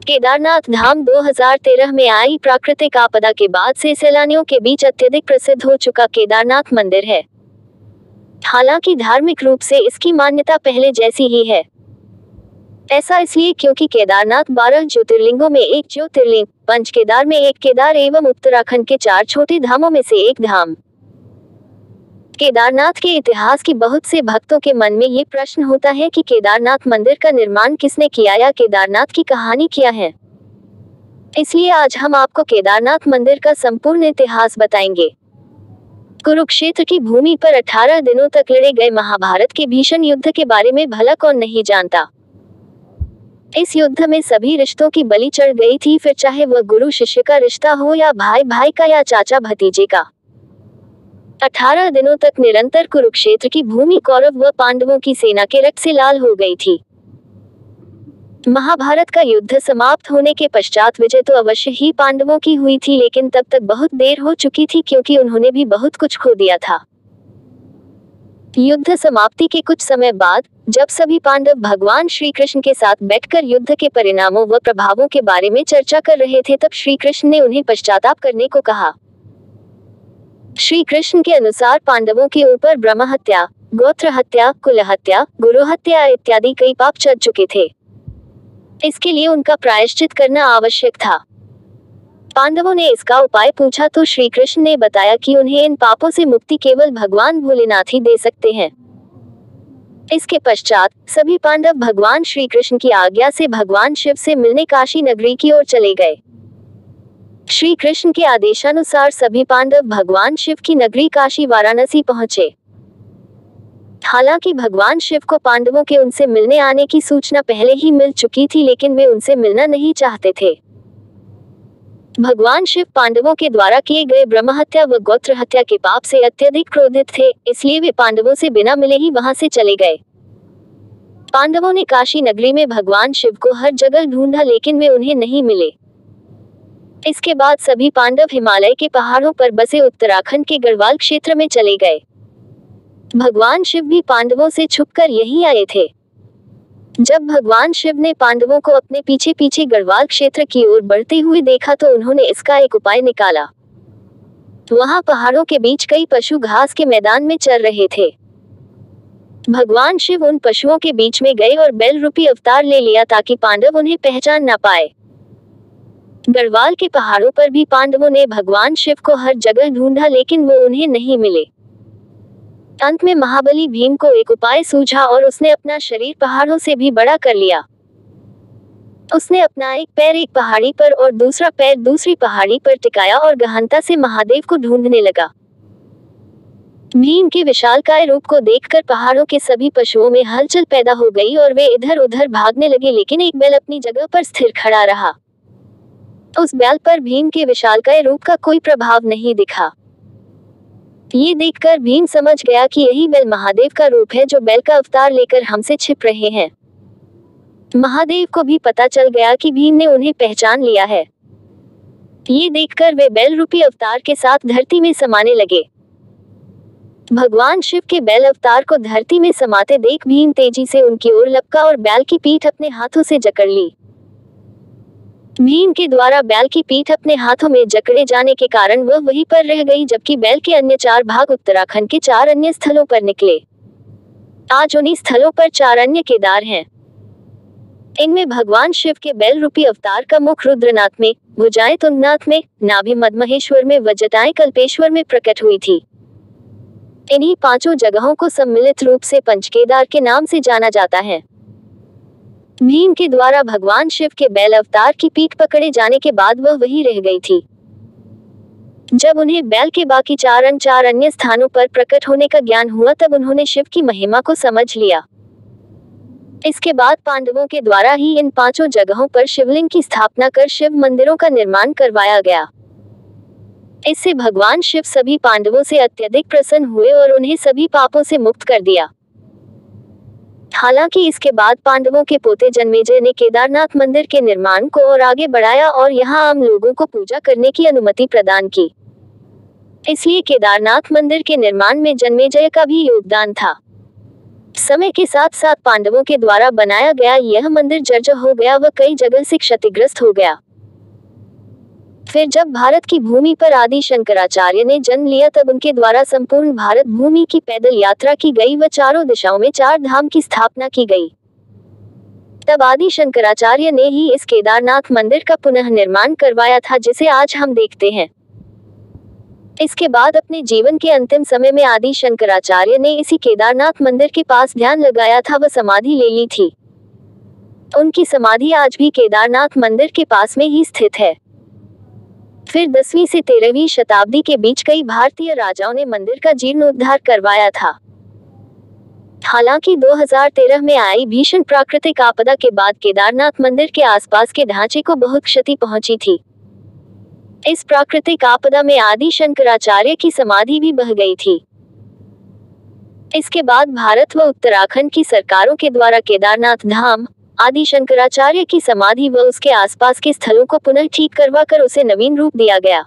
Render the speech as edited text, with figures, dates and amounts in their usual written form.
केदारनाथ धाम 2013 में आई प्राकृतिक आपदा के बाद से सैलानियों के बीच अत्यधिक प्रसिद्ध हो चुका केदारनाथ मंदिर है। हालांकि धार्मिक रूप से इसकी मान्यता पहले जैसी ही है। ऐसा इसलिए क्योंकि केदारनाथ 12 ज्योतिर्लिंगों में एक ज्योतिर्लिंग, पंच केदार में एक केदार एवं उत्तराखंड के 4 छोटे धामों में से एक धाम। केदारनाथ के इतिहास की बहुत से भक्तों के मन में ये प्रश्न होता है कि केदारनाथ मंदिर का निर्माण किसने किया या केदारनाथ की कहानी क्या है। इसलिए आज हम आपको केदारनाथ मंदिर का संपूर्ण इतिहास बताएंगे। कुरुक्षेत्र की भूमि पर 18 दिनों तक लड़े गए महाभारत के भीषण युद्ध के बारे में भला कौन नहीं जानता। इस युद्ध में सभी रिश्तों की बलि चढ़ गई थी, फिर चाहे वह गुरु शिष्य का रिश्ता हो या भाई भाई का या चाचा भतीजे का। 18 दिनों तक निरंतर कुरुक्षेत्र की भूमि कौरव व पांडवों की सेना के रक्त से लाल हो गई थी। महाभारत का युद्ध समाप्त होने के पश्चात विजय तो अवश्य ही पांडवों की हुई थी, लेकिन तब तक बहुत देर हो चुकी थी क्योंकि उन्होंने भी बहुत कुछ खो दिया था। युद्ध समाप्ति के कुछ समय बाद जब सभी पांडव भगवान श्री कृष्ण के साथ बैठकर युद्ध के परिणामों व प्रभावों के बारे में चर्चा कर रहे थे, तब श्री कृष्ण ने उन्हें पश्चाताप करने को कहा। श्री कृष्ण के अनुसार पांडवों के ऊपर ब्रह्म हत्या, गोत्र हत्या, कुल हत्या, गुरु हत्या इत्यादि कई पाप चढ़ चुके थे। इसके लिए उनका प्रायश्चित करना आवश्यक था। पांडवों ने इसका उपाय पूछा तो श्री कृष्ण ने बताया कि उन्हें इन पापों से मुक्ति केवल भगवान भोलेनाथ ही दे सकते हैं। इसके पश्चात सभी पांडव भगवान श्री कृष्ण की आज्ञा से भगवान शिव से मिलने काशी नगरी की ओर चले गए। श्री कृष्ण के आदेशानुसार सभी पांडव भगवान शिव की नगरी काशी वाराणसी पहुंचे। हालांकि भगवान शिव को पांडवों के उनसे मिलने आने की सूचना पहले ही मिल चुकी थी, लेकिन वे उनसे मिलना नहीं चाहते थे। भगवान शिव पांडवों के द्वारा किए गए ब्रह्म हत्या व गोत्र हत्या के पाप से अत्यधिक क्रोधित थे, इसलिए वे पांडवों से बिना मिले ही वहां से चले गए। पांडवों ने काशी नगरी में भगवान शिव को हर जगह ढूंढा, लेकिन वे उन्हें नहीं मिले। इसके बाद सभी पांडव हिमालय के पहाड़ों पर बसे उत्तराखंड के गढ़वाल क्षेत्र में चले गए। भगवान शिव भी पांडवों से छुपकर यहीं आए थे। जब भगवान शिव ने पांडवों को अपने पीछे पीछे गढ़वाल क्षेत्र की ओर बढ़ते हुए देखा तो उन्होंने इसका एक उपाय निकाला। वहां पहाड़ों के बीच कई पशु घास के मैदान में चर रहे थे। भगवान शिव उन पशुओं के बीच में गए और बैल रूपी अवतार ले लिया ताकि पांडव उन्हें पहचान ना पाए। गढ़वाल के पहाड़ों पर भी पांडवों ने भगवान शिव को हर जगह ढूंढा, लेकिन वो उन्हें नहीं मिले। अंत में महाबली भीम को एक उपाय सूझा और उसने अपना शरीर पहाड़ों से भी बड़ा कर लिया। उसने अपना एक पैर एक पहाड़ी पर और दूसरा पैर दूसरी पहाड़ी पर टिकाया और गहनता से महादेव को ढूंढने लगा। भीम के विशालकाय रूप को देखकर पहाड़ों के सभी पशुओं में हलचल पैदा हो गई और वे इधर उधर भागने लगे, लेकिन एक बैल अपनी जगह पर स्थिर खड़ा रहा। उस बैल पर भीम के विशालकाय रूप का कोई प्रभाव नहीं दिखा। ये देखकर भीम समझ गया कि यही बैल महादेव का रूप है जो बैल का अवतार लेकर हमसे छिप रहे हैं। महादेव को भी पता चल गया कि भीम ने उन्हें पहचान लिया है। ये देखकर वे बैल रूपी अवतार के साथ धरती में समाने लगे। भगवान शिव के बैल अवतार को धरती में समाते देख भीम तेजी से उनकी ओर लपका और बैल की पीठ अपने हाथों से जकड़ ली। भीम के द्वारा बैल की पीठ अपने हाथों में जकड़े जाने के कारण वह वहीं पर रह गई, जबकि बैल के अन्य 4 भाग उत्तराखंड के 4 अन्य स्थलों पर निकले। आज उन्हीं स्थलों पर 4 अन्य केदार हैं। इनमें भगवान शिव के बैल रूपी अवतार का मुख रुद्रनाथ में, भुजाएं तुंगनाथ में, नाभि मदमहेश्वर में व जटाएं कल्पेश्वर में प्रकट हुई थी। इन्हीं 5 जगहों को सम्मिलित रूप से पंचकेदार के नाम से जाना जाता है। भीम के द्वारा भगवान शिव के बैल अवतार की पीठ पकड़े जाने के बाद वह वहीं रह गई थी। जब उन्हें बैल के बाकी 4 अन्य स्थानों पर प्रकट होने का ज्ञान हुआ तब उन्होंने शिव की महिमा को समझ लिया। इसके बाद पांडवों के द्वारा ही इन 5 जगहों पर शिवलिंग की स्थापना कर शिव मंदिरों का निर्माण करवाया गया। इससे भगवान शिव सभी पांडवों से अत्यधिक प्रसन्न हुए और उन्हें सभी पापों से मुक्त कर दिया। हालांकि इसके बाद पांडवों के पोते जन्मेजय ने केदारनाथ मंदिर के निर्माण को और आगे बढ़ाया और यहां आम लोगों को पूजा करने की अनुमति प्रदान की। इसलिए केदारनाथ मंदिर के निर्माण में जन्मेजय का भी योगदान था। समय के साथ साथ पांडवों के द्वारा बनाया गया यह मंदिर जर्जर हो गया व कई जगह से क्षतिग्रस्त हो गया। फिर जब भारत की भूमि पर आदि शंकराचार्य ने जन्म लिया तब उनके द्वारा संपूर्ण भारत भूमि की पैदल यात्रा की गई व चारों दिशाओं में 4 धाम की स्थापना की गई। तब आदि शंकराचार्य ने ही इस केदारनाथ मंदिर का पुनः निर्माण करवाया था जिसे आज हम देखते हैं। इसके बाद अपने जीवन के अंतिम समय में आदि शंकराचार्य ने इसी केदारनाथ मंदिर के पास ध्यान लगाया था व समाधि ले ली थी। उनकी समाधि आज भी केदारनाथ मंदिर के पास में ही स्थित है। फिर 10वीं से 13वीं शताब्दी के बीच कई भारतीय राजाओं ने मंदिर का जीर्णोद्धार करवाया था। हालांकि 2013 में आई भीषण प्राकृतिक आपदा के बाद केदारनाथ मंदिर के आसपास के ढांचे को बहुत क्षति पहुंची थी। इस प्राकृतिक आपदा में आदि शंकराचार्य की समाधि भी बह गई थी। इसके बाद भारत व उत्तराखंड की सरकारों के द्वारा केदारनाथ धाम, आदि शंकराचार्य की समाधि व उसके आसपास के स्थलों को पुनः ठीक करवा कर उसे नवीन रूप दिया गया।